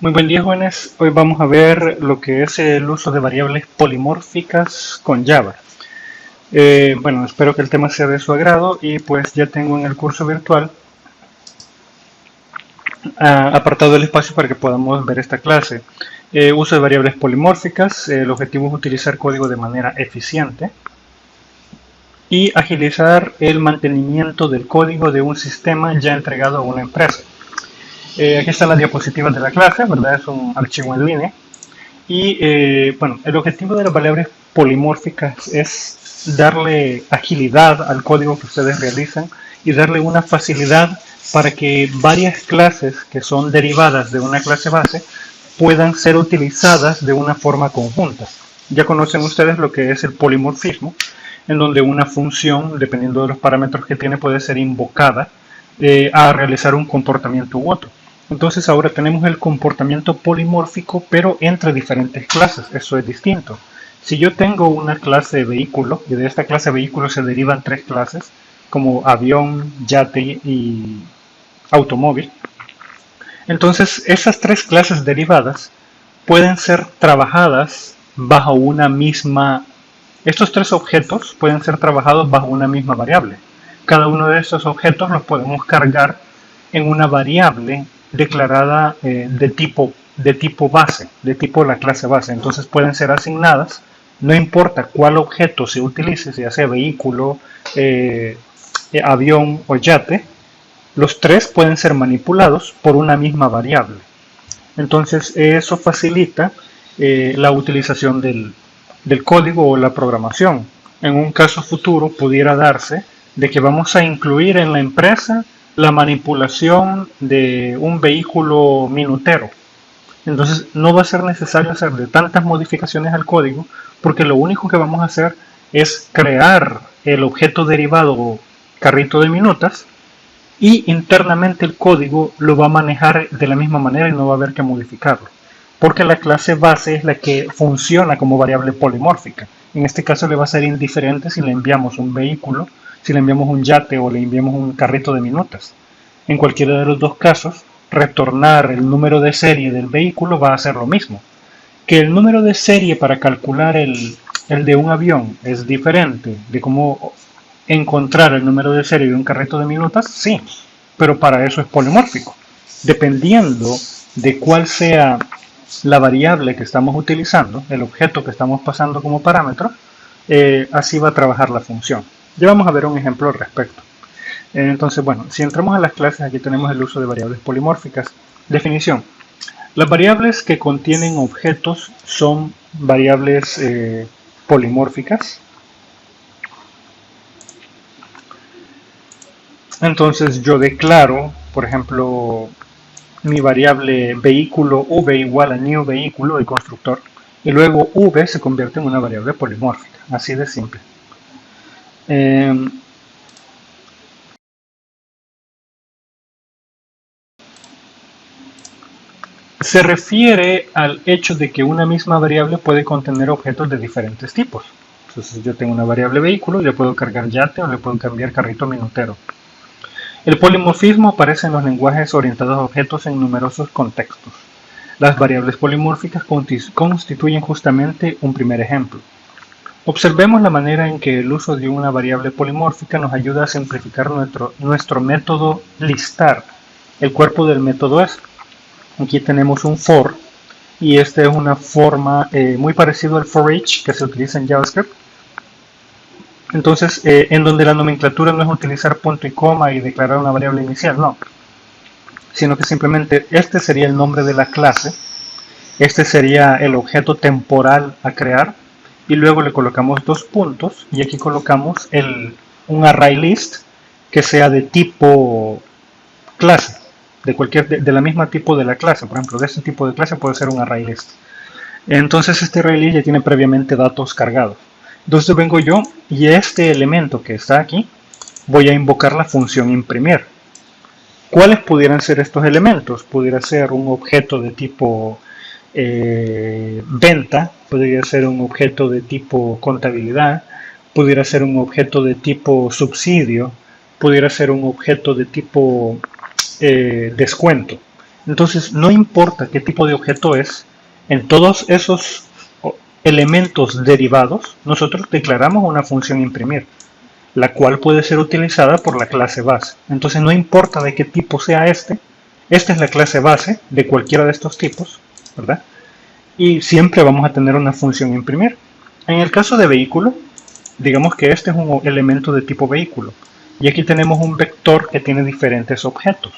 Muy buen día, jóvenes. Hoy vamos a ver lo que es el uso de variables polimórficas con Java. Bueno, espero que el tema sea de su agrado y pues ya tengo en el curso virtual apartado el espacio para que podamos ver esta clase. Uso de variables polimórficas. El objetivo es utilizar código de manera eficiente y agilizar el mantenimiento del código de un sistema ya entregado a una empresa. Aquí están las diapositivas de la clase, ¿verdad? Es un archivo en línea. Y bueno, el objetivo de las variables polimórficas es darle agilidad al código que ustedes realizan y darle una facilidad para que varias clases que son derivadas de una clase base puedan ser utilizadas de una forma conjunta. Ya conocen ustedes lo que es el polimorfismo, en donde una función, dependiendo de los parámetros que tiene, puede ser invocada a realizar un comportamiento u otro. Entonces ahora tenemos el comportamiento polimórfico, pero entre diferentes clases. Eso es distinto. Si yo tengo una clase de vehículo, y de esta clase de vehículo se derivan tres clases, como avión, yate y automóvil, entonces esas tres clases derivadas pueden ser trabajadas bajo una misma... Estos tres objetos pueden ser trabajados bajo una misma variable. Cada uno de estos objetos los podemos cargar en una variable declarada de tipo base, de tipo la clase base. Entonces pueden ser asignadas, no importa cuál objeto se utilice, ya sea vehículo, avión o yate, los tres pueden ser manipulados por una misma variable. Entonces eso facilita la utilización del código o la programación. En un caso futuro pudiera darse de que vamos a incluir en la empresa la manipulación de un vehículo minutero. Entonces no va a ser necesario hacer de tantas modificaciones al código porque lo único que vamos a hacer es crear el objeto derivado carrito de minutas y internamente el código lo va a manejar de la misma manera y no va a haber que modificarlo. Porque la clase base es la que funciona como variable polimórfica. En este caso le va a ser indiferente si le enviamos un vehículo, si le enviamos un yate o le enviamos un carrito de minutas. En cualquiera de los dos casos, retornar el número de serie del vehículo va a ser lo mismo. Que el número de serie para calcular el de un avión es diferente de cómo encontrar el número de serie de un carrito de minutas, sí, pero para eso es polimórfico. Dependiendo de cuál sea la variable que estamos utilizando, el objeto que estamos pasando como parámetro, así va a trabajar la función. Ya vamos a ver un ejemplo al respecto. Entonces, bueno, si entramos a las clases, aquí tenemos el uso de variables polimórficas. Definición. Las variables que contienen objetos son variables polimórficas. Entonces yo declaro, por ejemplo, mi variable vehículo v igual a new vehículo, el constructor, y luego v se convierte en una variable polimórfica, así de simple. Se refiere al hecho de que una misma variable puede contener objetos de diferentes tipos. Entonces yo tengo una variable vehículo, le puedo cargar yate o le puedo cambiar carrito minutero. El polimorfismo aparece en los lenguajes orientados a objetos en numerosos contextos. Las variables polimórficas constituyen justamente un primer ejemplo. Observemos la manera en que el uso de una variable polimórfica nos ayuda a simplificar nuestro método listar. El cuerpo del método es, aquí tenemos un for, y esta es una forma muy parecida al for each que se utiliza en JavaScript. Entonces, en donde la nomenclatura no es utilizar punto y coma y declarar una variable inicial, no. Sino que simplemente este sería el nombre de la clase, este sería el objeto temporal a crear, y luego le colocamos dos puntos, y aquí colocamos un array list que sea de tipo clase, de la misma tipo de la clase. Por ejemplo, de este tipo de clase puede ser un array list. Entonces este array list ya tiene previamente datos cargados. Entonces vengo yo y este elemento que está aquí voy a invocar la función imprimir. ¿Cuáles pudieran ser estos elementos? Pudiera ser un objeto de tipo venta, podría ser un objeto de tipo contabilidad, pudiera ser un objeto de tipo subsidio, pudiera ser un objeto de tipo descuento. Entonces, no importa qué tipo de objeto es, en todos esos elementos derivados, nosotros declaramos una función imprimir, la cual puede ser utilizada por la clase base. Entonces, no importa de qué tipo sea esta es la clase base de cualquiera de estos tipos, ¿verdad? Y siempre vamos a tener una función imprimir. En el caso de vehículo, digamos que este es un elemento de tipo vehículo. Y aquí tenemos un vector que tiene diferentes objetos.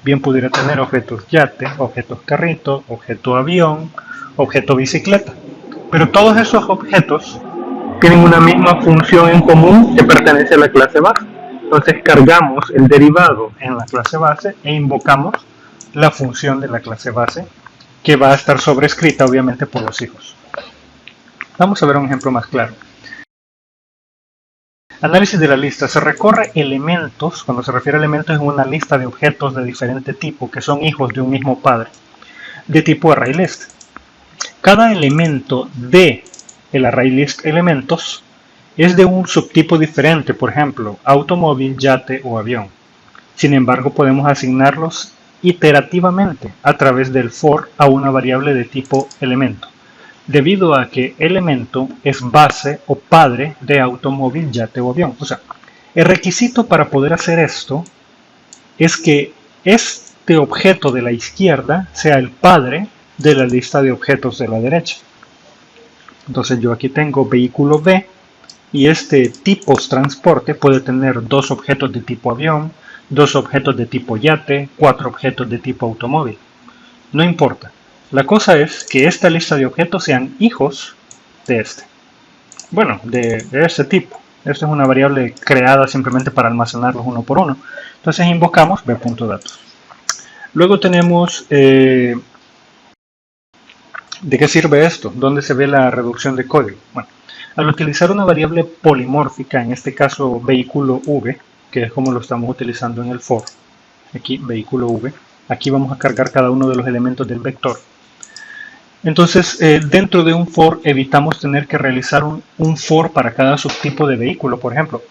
Bien pudiera tener objetos yate, objetos carrito, objeto avión, objeto bicicleta. Pero todos esos objetos tienen una misma función en común que pertenece a la clase base. Entonces cargamos el derivado en la clase base e invocamos la función de la clase base, que va a estar sobrescrita obviamente por los hijos. Vamos a ver un ejemplo más claro. Análisis de la lista. Se recorre elementos. Cuando se refiere a elementos es una lista de objetos de diferente tipo que son hijos de un mismo padre, de tipo ArrayList. Cada elemento de el ArrayList elementos es de un subtipo diferente, por ejemplo, automóvil, yate o avión. Sin embargo, podemos asignarlos iterativamente a través del for a una variable de tipo elemento, debido a que elemento es base o padre de automóvil, yate o avión. O sea, el requisito para poder hacer esto es que este objeto de la izquierda sea el padre de la lista de objetos de la derecha. Entonces yo aquí tengo vehículo B y este tipos transporte puede tener dos objetos de tipo avión, dos objetos de tipo yate, cuatro objetos de tipo automóvil. No importa. La cosa es que esta lista de objetos sean hijos de este. Bueno, de este tipo. Esta es una variable creada simplemente para almacenarlos uno por uno. Entonces invocamos b.datos. Luego tenemos ¿de qué sirve esto? ¿Dónde se ve la reducción de código? Bueno, al utilizar una variable polimórfica, en este caso vehículo v, que es como lo estamos utilizando en el for, aquí vehículo v, aquí vamos a cargar cada uno de los elementos del vector. Entonces, dentro de un for evitamos tener que realizar un for para cada subtipo de vehículo. Por ejemplo,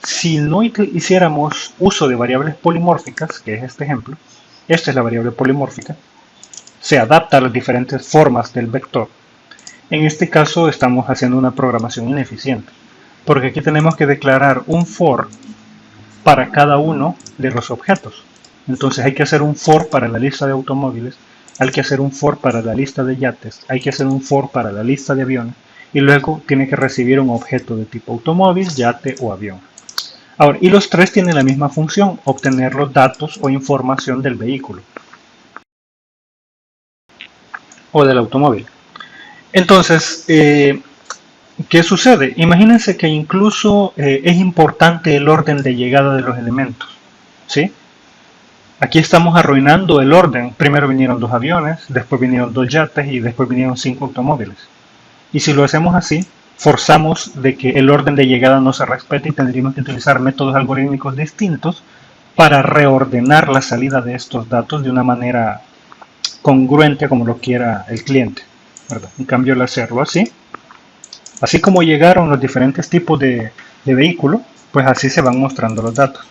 si no hiciéramos uso de variables polimórficas, que es este ejemplo, esta es la variable polimórfica, se adapta a las diferentes formas del vector. En este caso estamos haciendo una programación ineficiente, porque aquí tenemos que declarar un for para cada uno de los objetos. Entonces hay que hacer un for para la lista de automóviles, hay que hacer un for para la lista de yates, hay que hacer un for para la lista de aviones, y luego tiene que recibir un objeto de tipo automóvil, yate o avión. Ahora, y los tres tienen la misma función, obtener los datos o información del vehículo o del automóvil. Entonces, ¿qué sucede? Imagínense que incluso es importante el orden de llegada de los elementos, ¿sí? Aquí estamos arruinando el orden. Primero vinieron 2 aviones, después vinieron 2 yates y después vinieron 5 automóviles. Y si lo hacemos así, forzamos de que el orden de llegada no se respete y tendríamos que utilizar métodos algorítmicos distintos para reordenar la salida de estos datos de una manera congruente como lo quiera el cliente, ¿verdad? En cambio, al hacerlo así como llegaron los diferentes tipos de vehículo, pues así se van mostrando los datos.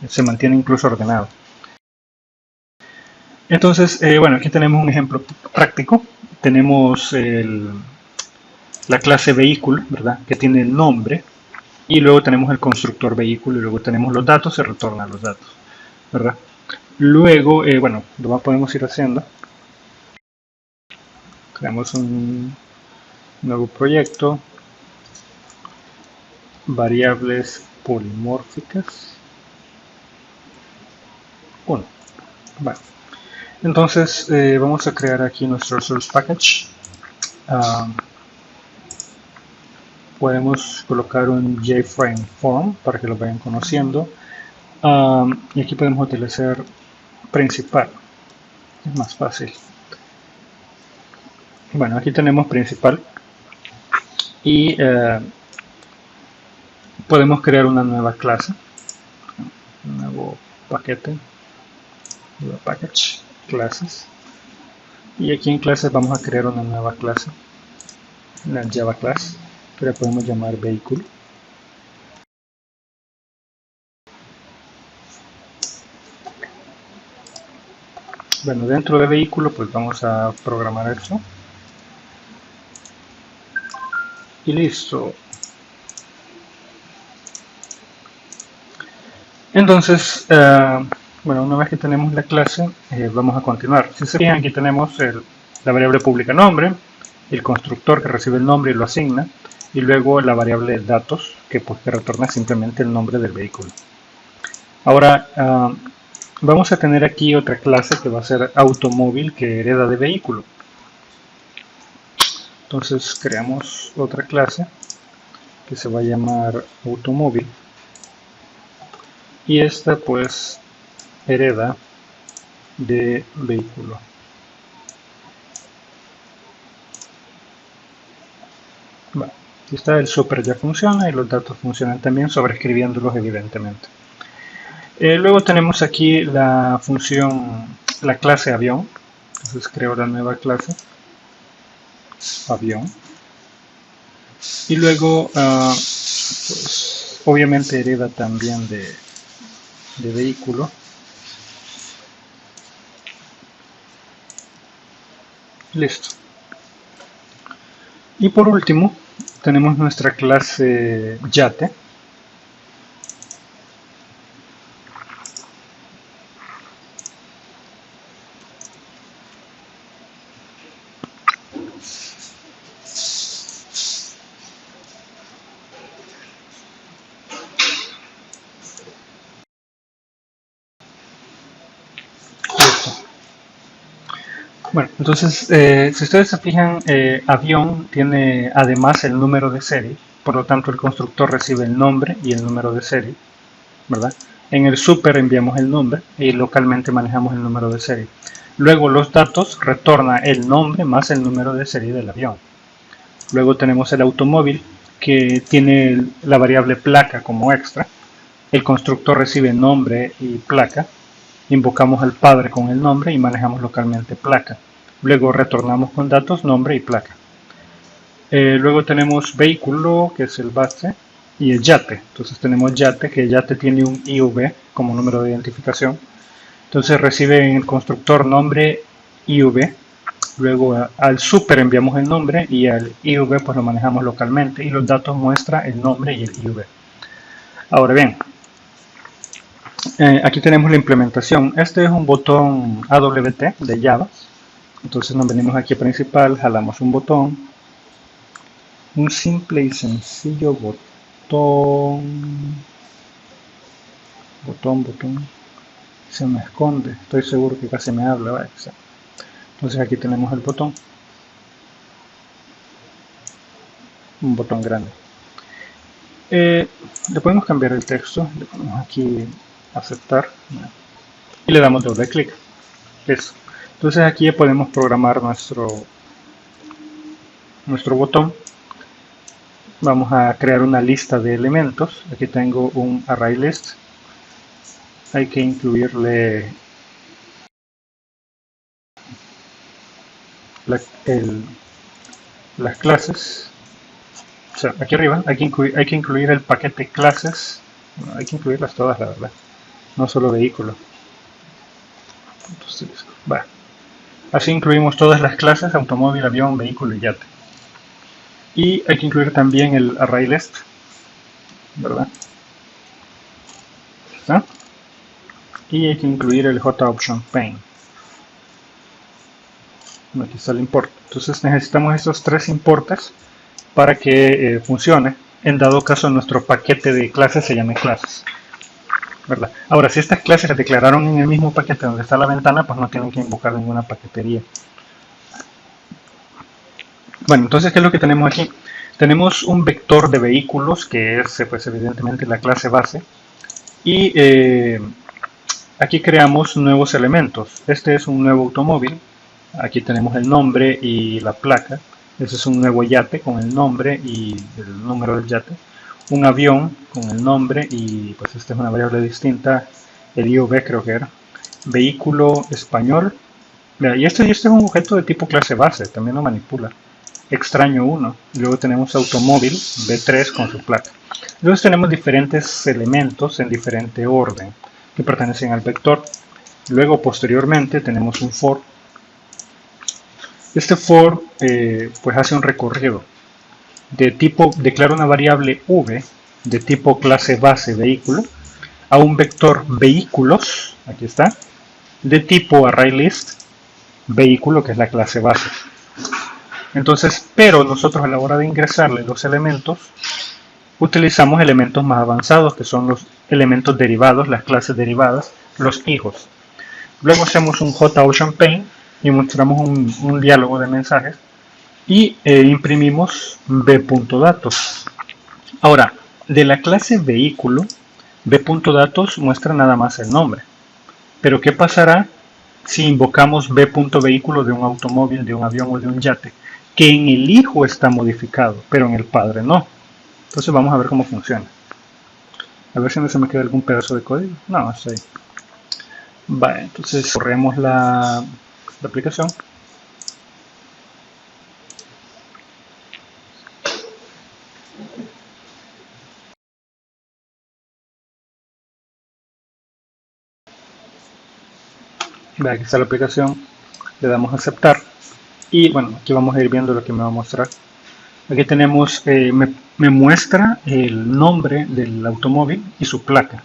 Se mantiene incluso ordenado. Entonces, bueno, aquí tenemos un ejemplo práctico. Tenemos la clase vehículo, ¿verdad? Que tiene el nombre. Y luego tenemos el constructor vehículo. Y luego tenemos los datos, se retornan los datos, ¿verdad? Luego, bueno, lo podemos ir haciendo. Creamos un nuevo proyecto. Variables polimórficas. 1. Vale. Entonces vamos a crear aquí nuestro source package. Podemos colocar un JFrame form para que lo vayan conociendo. Y aquí podemos utilizar principal. Es más fácil. Bueno, aquí tenemos principal. Y podemos crear una nueva clase. Un nuevo paquete. Nuevo package. Clases. Y aquí en clases vamos a crear una nueva clase. Una Java class. Que la podemos llamar vehículo. Bueno, dentro de vehículo pues vamos a programar eso. Y listo. Entonces, bueno, una vez que tenemos la clase, vamos a continuar. Si se fijan, aquí tenemos la variable pública nombre, el constructor que recibe el nombre y lo asigna, y luego la variable datos que retorna simplemente el nombre del vehículo. Ahora, vamos a tener aquí otra clase que va a ser automóvil que hereda de vehículo. Entonces creamos otra clase que se va a llamar automóvil. Y esta pues hereda de vehículo. Bueno, aquí está, el super ya funciona y los datos funcionan también, sobreescribiéndolos evidentemente. Luego tenemos aquí la función, la clase avión. Entonces creo la nueva clase avión. Y luego, pues, obviamente hereda también de vehículo. Listo. Y por último, tenemos nuestra clase yate. Bueno, entonces, si ustedes se fijan, avión tiene además el número de serie, por lo tanto el constructor recibe el nombre y el número de serie, ¿verdad? En el super enviamos el nombre y localmente manejamos el número de serie. Luego los datos retorna el nombre más el número de serie del avión. Luego tenemos el automóvil que tiene la variable placa como extra. El constructor recibe nombre y placa. Invocamos al padre con el nombre y manejamos localmente placa. Luego retornamos con datos nombre y placa. Luego tenemos vehículo, que es el base, y el yate. Entonces tenemos yate, que el yate tiene un IV como número de identificación. Entonces recibe en el constructor nombre IV. Luego al super enviamos el nombre y al IV pues lo manejamos localmente y los datos muestra el nombre y el IV. Ahora bien, aquí tenemos la implementación. Este es un botón AWT de Java. Entonces nos venimos aquí a principal, jalamos un botón, un simple y sencillo botón, se me esconde, estoy seguro que casi me habla, ¿vale? Entonces aquí tenemos el botón, un botón grande. Le podemos cambiar el texto, le ponemos aquí aceptar y le damos doble clic. Listo. Entonces aquí ya podemos programar nuestro botón. Vamos a crear una lista de elementos. Aquí tengo un array list. Hay que incluirle las clases. O sea, aquí arriba hay que incluir el paquete clases. Bueno, hay que incluirlas todas, la verdad. No solo vehículo. Entonces, va. Así incluimos todas las clases: automóvil, avión, vehículo y yate. Y hay que incluir también el array list, ¿verdad? ¿Está? Y hay que incluir el JOption pane. Aquí está el import. Entonces necesitamos estos tres importes para que funcione. En dado caso nuestro paquete de clases se llame clases, ¿verdad? Ahora, si estas clases se declararon en el mismo paquete donde está la ventana, pues no tienen que invocar ninguna paquetería. Bueno, entonces, ¿qué es lo que tenemos aquí? Tenemos un vector de vehículos, que es pues evidentemente la clase base, y aquí creamos nuevos elementos. Este es un nuevo automóvil. Aquí tenemos el nombre y la placa. Este es un nuevo yate con el nombre y el número del yate. Un avión con el nombre y pues esta es una variable distinta, el IV creo que era. Vehículo español. Y este es un objeto de tipo clase base, también lo manipula. Extraño 1. Luego tenemos automóvil B3 con su placa. Entonces tenemos diferentes elementos en diferente orden que pertenecen al vector. Luego, posteriormente, tenemos un for. Este for pues hace un recorrido de tipo, declara una variable v de tipo clase base vehículo a un vector vehículos, aquí está, de tipo ArrayList vehículo, que es la clase base. Entonces, pero nosotros a la hora de ingresarle los elementos, utilizamos elementos más avanzados, que son los elementos derivados, las clases derivadas, los hijos. Luego hacemos un JOceanPaint y mostramos un diálogo de mensajes y imprimimos b.datos. Ahora, de la clase vehículo, b.datos muestra nada más el nombre. Pero ¿qué pasará si invocamos b.vehículo de un automóvil, de un avión o de un yate? Que en el hijo está modificado, pero en el padre no. Entonces vamos a ver cómo funciona. A ver si no se me queda algún pedazo de código. No, está ahí. Vale, entonces corremos la aplicación. Vale, aquí está la aplicación. Le damos a aceptar. Y bueno, aquí vamos a ir viendo lo que me va a mostrar. Aquí tenemos, me muestra el nombre del automóvil y su placa.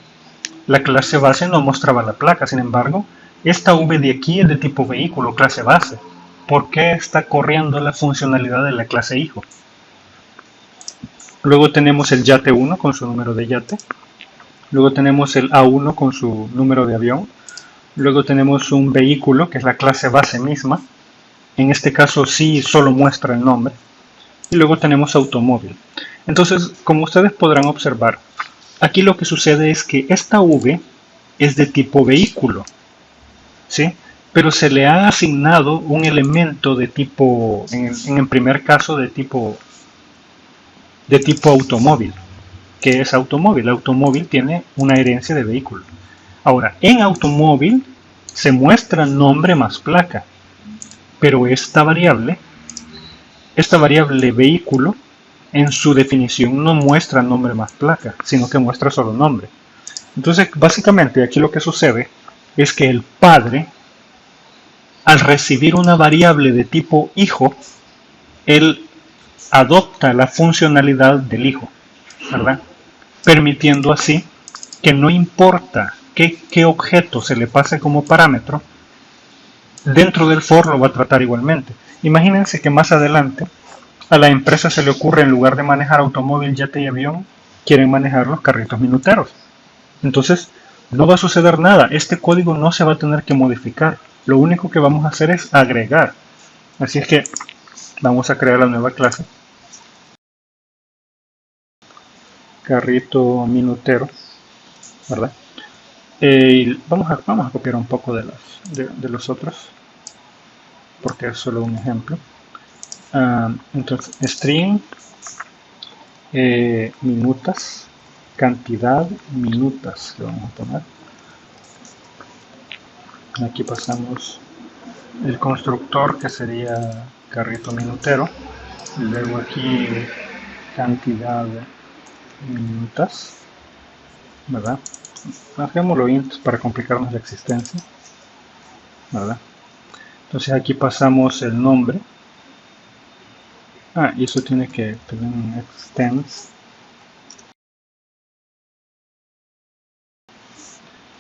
La clase base no mostraba la placa, sin embargo, esta V de aquí es de tipo vehículo, clase base. ¿Por qué está corriendo la funcionalidad de la clase hijo? Luego tenemos el yate 1 con su número de yate. Luego tenemos el A1 con su número de avión. Luego tenemos un vehículo, que es la clase base misma. En este caso sí solo muestra el nombre. Y luego tenemos automóvil. Entonces, como ustedes podrán observar, aquí lo que sucede es que esta V es de tipo vehículo, ¿sí? Pero se le ha asignado un elemento de tipo, en el primer caso, de tipo automóvil, que es automóvil. Automóvil tiene una herencia de vehículo. Ahora, en automóvil se muestra nombre más placa, pero esta variable vehículo, en su definición no muestra nombre más placa, sino que muestra solo nombre. Entonces, básicamente aquí lo que sucede es que el padre, al recibir una variable de tipo hijo, él adopta la funcionalidad del hijo, ¿verdad? Permitiendo así que no importa qué objeto se le pase como parámetro, dentro del for lo va a tratar igualmente. Imagínense que más adelante a la empresa se le ocurre, en lugar de manejar automóvil, yate y avión, quieren manejar los carritos minuteros. Entonces, no va a suceder nada. Este código no se va a tener que modificar. Lo único que vamos a hacer es agregar. Así es que vamos a crear la nueva clase. Carrito minutero, ¿verdad? Vamos a copiar un poco de los otros, porque es solo un ejemplo. Entonces, string, minutas, cantidad, minutas, le vamos a poner. Aquí pasamos el constructor, que sería carrito minutero. Luego aquí cantidad de minutas, ¿verdad? Hagémoslo int para complicarnos la existencia, ¿verdad? Entonces aquí pasamos el nombre. Y eso tiene que tener un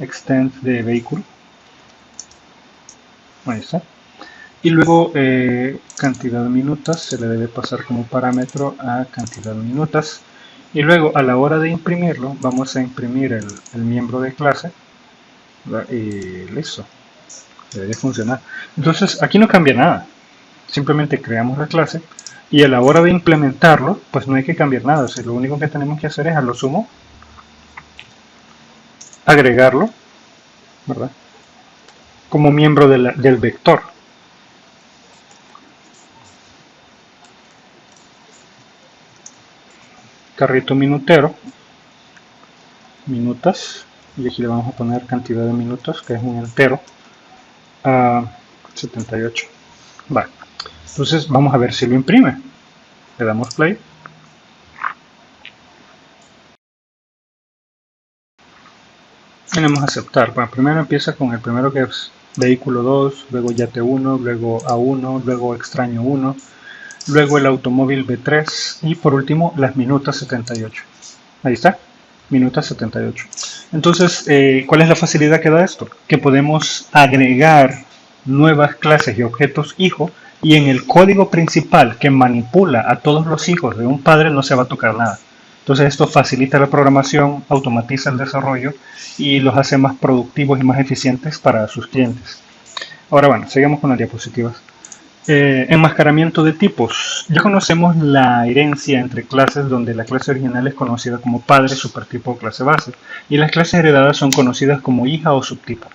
extend de vehículo. Ahí está. Y luego cantidad de minutos se le debe pasar como parámetro a cantidad de minutos. Y luego a la hora de imprimirlo, vamos a imprimir el miembro de clase, ¿verdad? Y listo, debería funcionar. Entonces aquí no cambia nada, simplemente creamos la clase y a la hora de implementarlo, pues no hay que cambiar nada. O sea, lo único que tenemos que hacer es a lo sumo agregarlo, ¿verdad? Como miembro del vector. Carrito minutero, minutos, y aquí le vamos a poner cantidad de minutos, que es un entero, a 78. Vale, entonces vamos a ver si lo imprime. Le damos play. Tenemos aceptar. Bueno, primero empieza con el primero que es vehículo 2, luego yate 1, luego A1, luego extraño 1, luego el automóvil B3 y por último las minutas 78. Ahí está, minutas 78. Entonces, ¿cuál es la facilidad que da esto? Que podemos agregar nuevas clases y objetos hijo y en el código principal que manipula a todos los hijos de un padre no se va a tocar nada. Entonces esto facilita la programación, automatiza el desarrollo y los hace más productivos y más eficientes para sus clientes. Ahora bueno, sigamos con las diapositivas. Enmascaramiento de tipos. Ya conocemos la herencia entre clases donde la clase original es conocida como padre, supertipo o clase base y las clases heredadas son conocidas como hija o subtipo.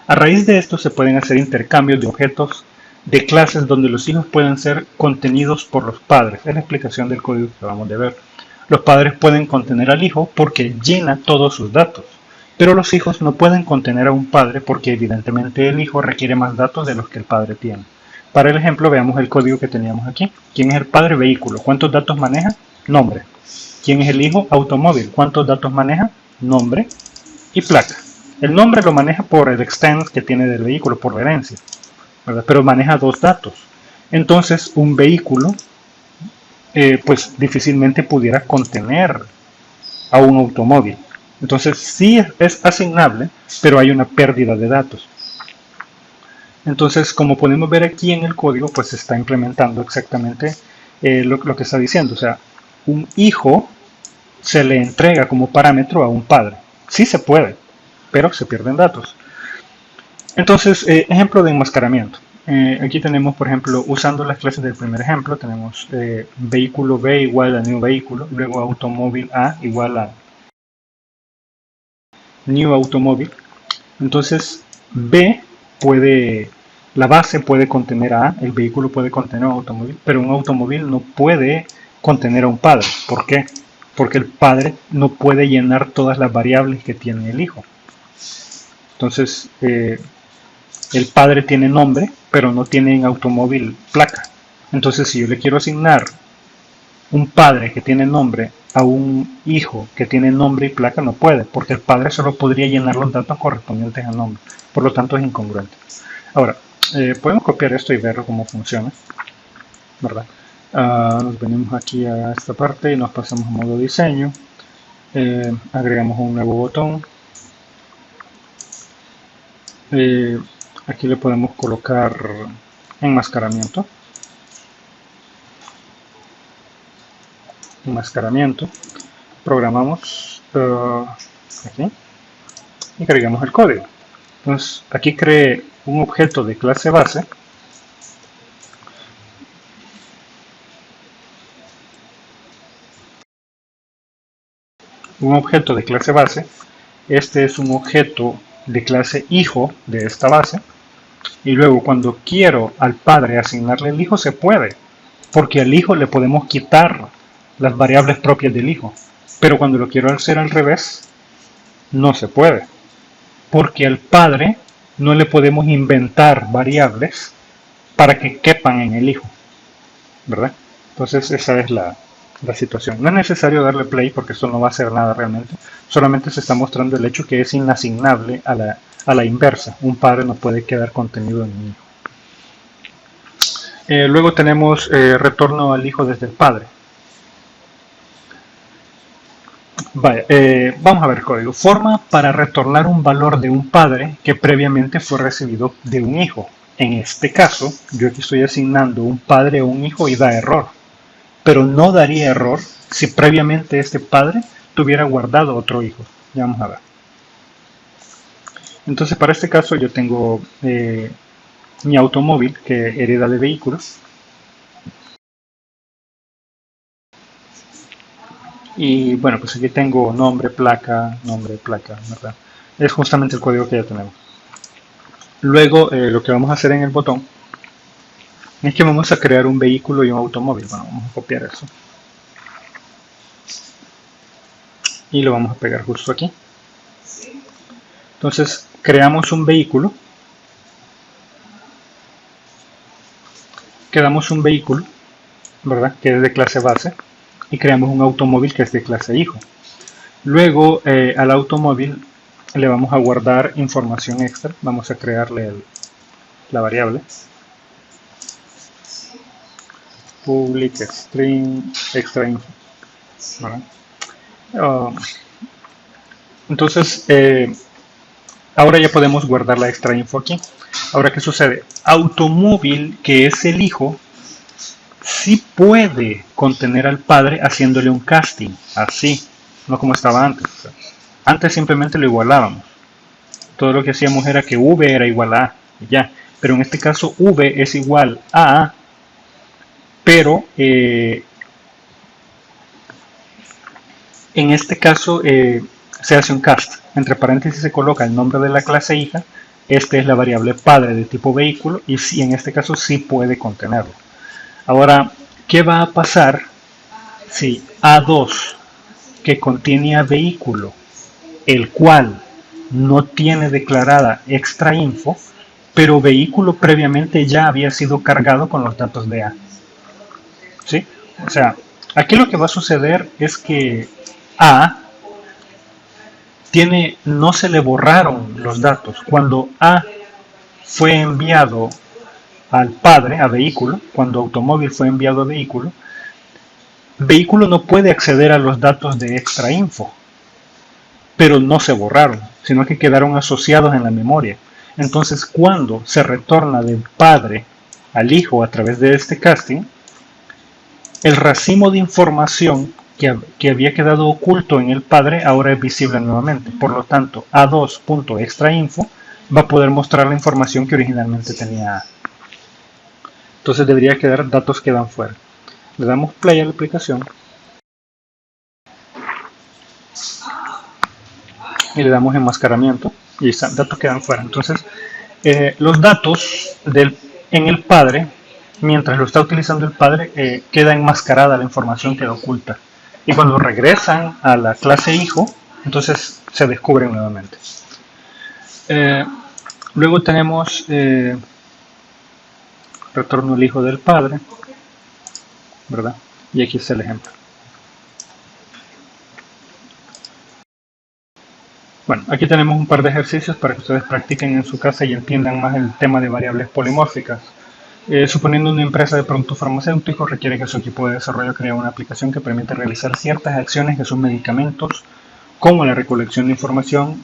A raíz de esto se pueden hacer intercambios de objetos de clases donde los hijos pueden ser contenidos por los padres. Es la explicación del código que acabamos de ver. Los padres pueden contener al hijo porque llena todos sus datos, pero los hijos no pueden contener a un padre porque evidentemente el hijo requiere más datos de los que el padre tiene. Para el ejemplo veamos el código que teníamos aquí. ¿Quién es el padre? Vehículo. ¿Cuántos datos maneja? Nombre. ¿Quién es el hijo? Automóvil. ¿Cuántos datos maneja? Nombre y placa. El nombre lo maneja por el extens que tiene del vehículo, por la herencia, ¿verdad? Pero maneja dos datos. Entonces un vehículo pues difícilmente pudiera contener a un automóvil. Entonces sí es asignable, pero hay una pérdida de datos. Entonces, como podemos ver aquí en el código, pues se está implementando exactamente lo que está diciendo. O sea, un hijo se le entrega como parámetro a un padre. Sí se puede, pero se pierden datos. Entonces, ejemplo de enmascaramiento. Aquí tenemos, por ejemplo, usando las clases del primer ejemplo, tenemos vehículo B igual a new vehículo, luego automóvil A igual a new automóvil. Entonces, B puede, la base puede contener a A, el vehículo puede contener a un automóvil, pero un automóvil no puede contener a un padre. ¿Por qué? Porque el padre no puede llenar todas las variables que tiene el hijo. Entonces, el padre tiene nombre, pero no tiene en automóvil placa. Entonces, si yo le quiero asignar un padre que tiene nombre a un hijo que tiene nombre y placa, no puede, porque el padre solo podría llenar los datos correspondientes al nombre. Por lo tanto, es incongruente. Ahora, podemos copiar esto y ver cómo funciona, ¿verdad? Nos venimos aquí a esta parte y nos pasamos a modo diseño. Agregamos un nuevo botón. Aquí le podemos colocar enmascaramiento. Programamos aquí y cargamos el código. Entonces aquí cree un objeto de clase base este es un objeto de clase hijo de esta base y luego cuando quiero al padre asignarle el hijo se puede porque al hijo le podemos quitar las variables propias del hijo, pero cuando lo quiero hacer al revés no se puede porque al padre no le podemos inventar variables para que quepan en el hijo, ¿verdad? Entonces esa es la situación. No es necesario darle play porque esto no va a hacer nada realmente. Solamente se está mostrando el hecho que es inasignable a la inversa. Un padre no puede quedar contenido en un hijo. Luego tenemos retorno al hijo desde el padre. Vaya, vamos a ver el código. Forma para retornar un valor de un padre que previamente fue recibido de un hijo. En este caso, yo aquí estoy asignando un padre a un hijo y da error. Pero no daría error si previamente este padre tuviera guardado otro hijo. Ya vamos a ver. Entonces para este caso yo tengo mi automóvil que hereda de vehículos. Y bueno, pues aquí tengo nombre, placa, ¿verdad? Es justamente el código que ya tenemos. Luego lo que vamos a hacer en el botón es que vamos a crear un vehículo y un automóvil. Bueno, vamos a copiar eso. Y lo vamos a pegar justo aquí. Entonces creamos un vehículo. Creamos un vehículo, ¿verdad? Que es de clase base. Y creamos un automóvil que es de clase hijo. Luego al automóvil le vamos a guardar información extra. Vamos a crearle la variable public string extra info, ¿verdad? Entonces, ahora ya podemos guardar la extra info aquí. Ahora, ¿qué sucede? Automóvil, que es el hijo, sí puede contener al padre haciéndole un casting, así, no como estaba antes. Antes simplemente lo igualábamos. Todo lo que hacíamos era que V era igual a A, y ya. Pero en este caso V es igual a A, pero en este caso se hace un cast. Entre paréntesis se coloca el nombre de la clase hija. Esta es la variable padre de tipo vehículo y sí, en este caso sí puede contenerlo. Ahora, ¿qué va a pasar si A2, que contiene a vehículo, el cual no tiene declarada extra info, pero vehículo previamente ya había sido cargado con los datos de A? ¿Sí? O sea, aquí lo que va a suceder es que A no se le borraron los datos. Cuando A fue enviado al padre, a vehículo, cuando automóvil fue enviado a vehículo, vehículo no puede acceder a los datos de extra info, pero no se borraron, sino que quedaron asociados en la memoria. Entonces, cuando se retorna del padre al hijo a través de este casting, el racimo de información que había quedado oculto en el padre ahora es visible nuevamente. Por lo tanto, A2.extraInfo va a poder mostrar la información que originalmente tenía A. Entonces debería quedar datos quedan fuera. Le damos play a la aplicación y le damos enmascaramiento y datos quedan fuera. Entonces los datos en el padre, mientras lo está utilizando el padre, queda enmascarada la información, queda oculta. Y cuando regresan a la clase hijo, entonces se descubren nuevamente. Luego tenemos retorno al hijo del padre, ¿verdad? Y aquí está el ejemplo. Bueno, aquí tenemos un par de ejercicios para que ustedes practiquen en su casa y entiendan más el tema de variables polimórficas. Suponiendo una empresa de productos farmacéuticos requiere que su equipo de desarrollo cree una aplicación que permite realizar ciertas acciones de sus medicamentos, como la recolección de información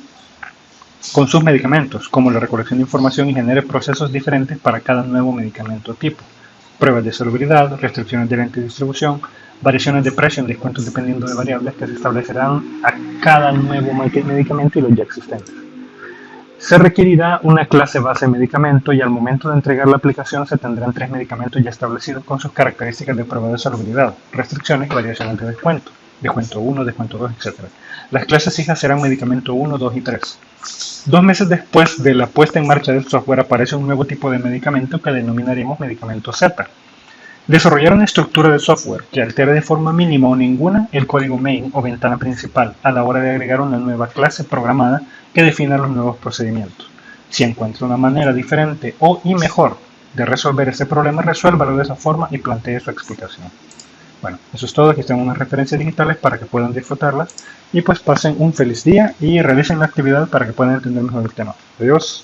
con sus medicamentos, como la recolección de información y genere procesos diferentes para cada nuevo medicamento tipo. Pruebas de salubridad, restricciones de venta y distribución, variaciones de precio en descuentos dependiendo de variables que se establecerán a cada nuevo medicamento y los ya existentes. Se requerirá una clase base de medicamento y al momento de entregar la aplicación se tendrán 3 medicamentos ya establecidos con sus características de prueba de salubridad, restricciones y variaciones de descuento. Descuento 1, descuento 2, etc. Las clases hijas serán medicamento 1, 2 y 3. 2 meses después de la puesta en marcha del software aparece un nuevo tipo de medicamento que denominaremos medicamento Z. Desarrollar una estructura de software que altere de forma mínima o ninguna el código main o ventana principal a la hora de agregar una nueva clase programada que defina los nuevos procedimientos. Si encuentra una manera diferente y mejor de resolver ese problema, resuélvalo de esa forma y plantee su explicación. Bueno, eso es todo. Aquí están unas referencias digitales para que puedan disfrutarlas y pues pasen un feliz día y realicen la actividad para que puedan entender mejor el tema. Adiós.